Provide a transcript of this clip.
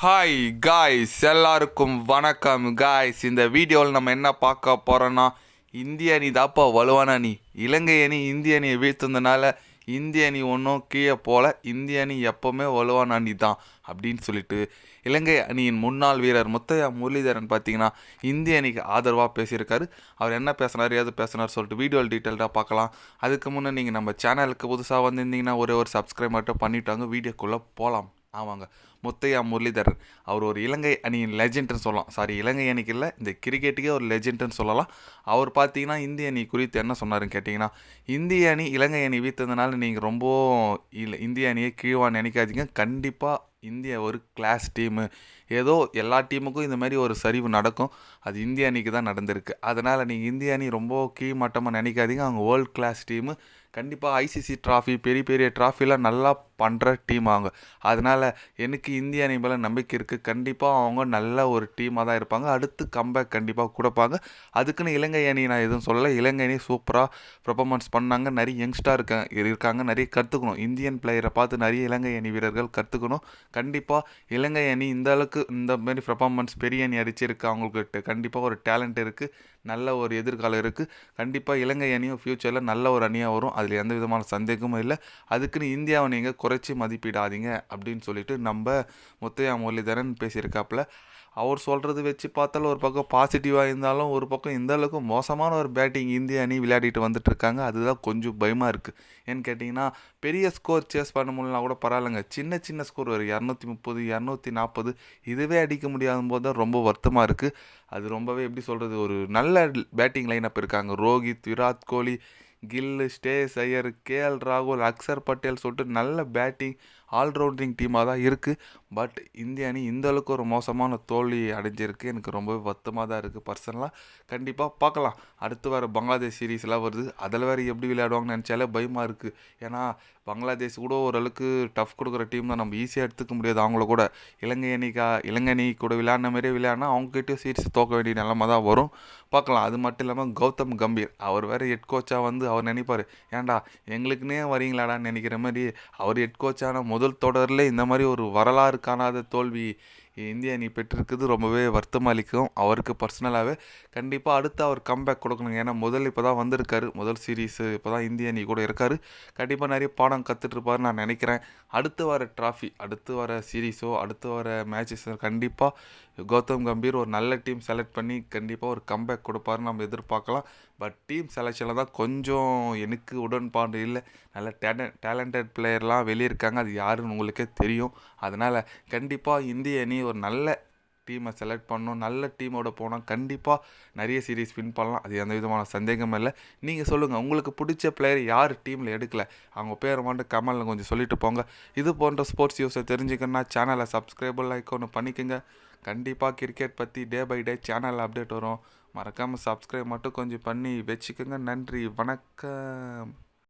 Hi guys, எல்லாருக்கும் வணக்கம் guys. இந்த வீடியோவில் நம்ம என்ன பார்க்க போகிறோன்னா, இந்திய அணி தாப்பா வலுவான அணி. இலங்கை அணி இந்திய அணியை வீழ்த்ததுனால இந்திய அணி ஒன்றும் கீழே போல, இந்திய அணி எப்போவுமே வலுவான அணி தான் அப்படின்னு சொல்லிட்டு இலங்கை அணியின் முன்னாள் வீரர் முத்தையா முரளிதரன் பார்த்தீங்கன்னா இந்திய அணிக்கு ஆதரவாக பேசியிருக்காரு. அவர் என்ன பேசினார், ஏது பேசினார் சொல்லிட்டு வீடியோவில் டீட்டெயில்டாக பார்க்கலாம். அதுக்கு முன்னே நீங்கள் நம்ம சேனலுக்கு புதுசாக வந்திருந்தீங்கன்னா ஒரே ஒரு சப்ஸ்கிரைப் மட்டும் பண்ணிவிட்டாங்க. வீடியோக்குள்ளே போகலாம். ஆமாங்க, முத்தையா முரளிதரன் அவர் ஒரு இலங்கை அணியின் லெஜெண்ட்னு சொல்லலாம். இலங்கை அணிக்கு இல்லை, இந்த கிரிக்கெட்டுக்கே ஒரு லெஜெண்ட்னு சொல்லலாம். அவர் பார்த்தீங்கன்னா இந்திய அணி குறித்து என்ன சொன்னாருன்னு கேட்டிங்கன்னா, இந்திய அணி இலங்கை அணி வீழ்த்ததுனால நீங்கள் ரொம்ப இந்திய அணியை கீழ்வான்னு நினைக்காதீங்க. கண்டிப்பாக இந்தியா ஒரு கிளாஸ் டீமு. ஏதோ எல்லா டீமுக்கும் இந்த மாதிரி ஒரு சரிவு நடக்கும், அது இந்திய அணிக்கு தான் நடந்திருக்கு. அதனால் நீங்கள் இந்திய அணி ரொம்ப கீழ்மட்டமாக நினைக்காதீங்க. அவங்க வேர்ல்ட் கிளாஸ் டீமு. கண்டிப்பாக ஐசிசி ட்ராஃபி, பெரிய பெரிய ட்ராஃபிலாம் நல்லா பண்ணுற டீம் அவங்க. அதனால் எனக்கு இந்திய அணி மேலே நம்பிக்கை இருக்குது. கண்டிப்பாக அவங்க நல்ல ஒரு டீமாக தான் இருப்பாங்க. அடுத்து கம்பேக் கண்டிப்பாக கொடுப்பாங்க. அதுக்குன்னு இலங்கை அணி நான் எதுவும் சொல்லலை. இலங்கை அணி சூப்பராக பர்ஃபார்மன்ஸ் பண்ணாங்க. நிறைய யங்ஸ்டார் இருக்காங்க, நிறைய கற்றுக்கணும். இந்தியன் பிளேயரை பார்த்து நிறைய இலங்கை அணி வீரர்கள் கற்றுக்கணும். கண்டிப்பாக இலங்கை அணி இந்த அளவுக்கு இந்த மாதிரி பர்ஃபார்மன்ஸ் பெரிய அணி அடிச்சிருக்கு. அவங்களுக்கு கண்டிப்பாக ஒரு டேலண்ட் இருக்குது, நல்ல ஒரு எதிர்காலம் இருக்குது. கண்டிப்பாக இலங்கை அணியும் ஃப்யூச்சரில் நல்ல ஒரு அணியாக வரும், அதில் எந்த விதமான சந்தேகமும் இல்லை. அதுக்குன்னு இந்தியாவை நீங்கள் குறைச்சி மதிப்பிடாதீங்க அப்படின்னு சொல்லிட்டு நம்ம முத்தையா முரளிதரன் பேசியிருக்காப்புல. அவர் சொல்கிறது வச்சு பார்த்தாலும் ஒரு பக்கம் பாசிட்டிவாக இருந்தாலும் ஒரு பக்கம் இந்த அளவுக்கு மோசமான ஒரு பேட்டிங் இந்திய அணி விளையாடிட்டு வந்துட்டுருக்காங்க. அதுதான் கொஞ்சம் பயமாக இருக்குது. ஏன்னு கேட்டிங்கன்னா, பெரிய ஸ்கோர் சேஸ் பண்ண முடியலனா கூட பரவாயில்லைங்க, சின்ன சின்ன ஸ்கோர் ஒரு 230 240 இதுவே அடிக்க முடியாத போது தான் ரொம்ப வருத்தமாக இருக்குது. அது ரொம்பவே எப்படி சொல்கிறது, ஒரு நல்ல பேட்டிங் லைனப் இருக்காங்க. ரோஹித், விராட் கோலி, கில்லு, ஸ்ரேயஸ் ஐயர், கேஎல் ராகுல், அக்சர் பட்டேல் சொல்லிட்டு நல்ல பேட்டிங் ஆல்ரவுண்டிங் டீமாக தான் இருக்குது. பட் இந்திய அணி இந்த அளவுக்கு ஒரு மோசமான தோல்வி அடைஞ்சிருக்கு. எனக்கு ரொம்பவே வருத்தமாக தான் இருக்குது பர்சனலாக. கண்டிப்பாக பார்க்கலாம், அடுத்து வர பங்களாதேஷ் சீரீஸ்லாம் வருது, அதில் வேறு எப்படி விளையாடுவாங்கன்னு நினச்சாலே பயமாக இருக்குது. ஏன்னா பங்களாதேஷ் கூட ஓரளவுக்கு டஃப் கொடுக்குற டீம் தான், நம்ம ஈஸியாக எடுத்துக்க முடியாது அவங்கள கூட. இலங்கை அணி கூட விளையாடின மாரியே விளையாடினா அவங்ககிட்டயும் சீரீஸ் தோக்க வேண்டிய நிலமை தான் வரும். பார்க்கலாம். அது மட்டும் இல்லாமல் கௌதம் கம்பீர் அவர் வேறு ஹெட் கோச்சாக வந்து அவர் நினைப்பார், ஏன்டா எங்களுக்குன்னே வரீங்களாடான்னு நினைக்கிற மாதிரி. அவர் ஹெட் கோச்சான முதல் தொடரில் இந்த மாதிரி ஒரு வரலாறு காணாத தோல்வி இந்திய அணி பெற்றிருக்குது. ரொம்பவே வருத்தமாக அளிக்கும் அவருக்கு பர்சனலாகவே. கண்டிப்பாக அடுத்து அவர் கம்பேக் கொடுக்கணுங்க. ஏன்னா இப்போ தான் வந்திருக்காரு, முதல் சீரீஸு இப்போ தான் இந்திய அணி கூட இருக்கார். கண்டிப்பாக நிறைய பாடம் கற்றுட்ருப்பாருன்னு நான் நினைக்கிறேன். அடுத்து வர ட்ராஃபி, அடுத்து வர சீரீஸோ, அடுத்து வர மேட்சஸோ கண்டிப்பாக கௌதம் கம்பீர் ஒரு நல்ல டீம் செலக்ட் பண்ணி கண்டிப்பாக ஒரு கம்பேக் கொடுப்பாருன்னு நம்ம எதிர்பார்க்கலாம். பட் டீம் செலெக்ஷனில் தான் கொஞ்சம் எனக்கு உடன்பாடு இல்லை. நல்ல டேலண்டட் பிளேயர்லாம் வெளியே இருக்காங்க, அது யாருன்னு உங்களுக்கே தெரியும். அதனால் கண்டிப்பாக இந்திய அணி ஒரு நல்ல டீமை செலக்ட் பண்ணணும். நல்ல டீமோட போனால் கண்டிப்பாக நிறைய சீரீஸ் வின் பண்ணலாம், அது எந்த விதமான சந்தேகமும் இல்லை. நீங்கள் சொல்லுங்கள், உங்களுக்கு பிடிச்ச பிளேயர் யார் டீமில் எடுக்கல, அவங்க பேரை மட்டும் கமெண்டில் கொஞ்சம் சொல்லிட்டு போங்க. இது போன்ற ஸ்போர்ட்ஸ் நியூஸை தெரிஞ்சுக்கணுன்னா சேனலை சப்ஸ்கிரைபிள் ஒன்று பண்ணிக்கோங்க. கண்டிப்பாக கிரிக்கெட் பற்றி டே பை டே சேனலில் அப்டேட் வரும். மறக்காமல் சப்ஸ்கிரைப் மட்டும் கொஞ்சம் பண்ணி வச்சுக்கோங்க. நன்றி, வணக்கம்.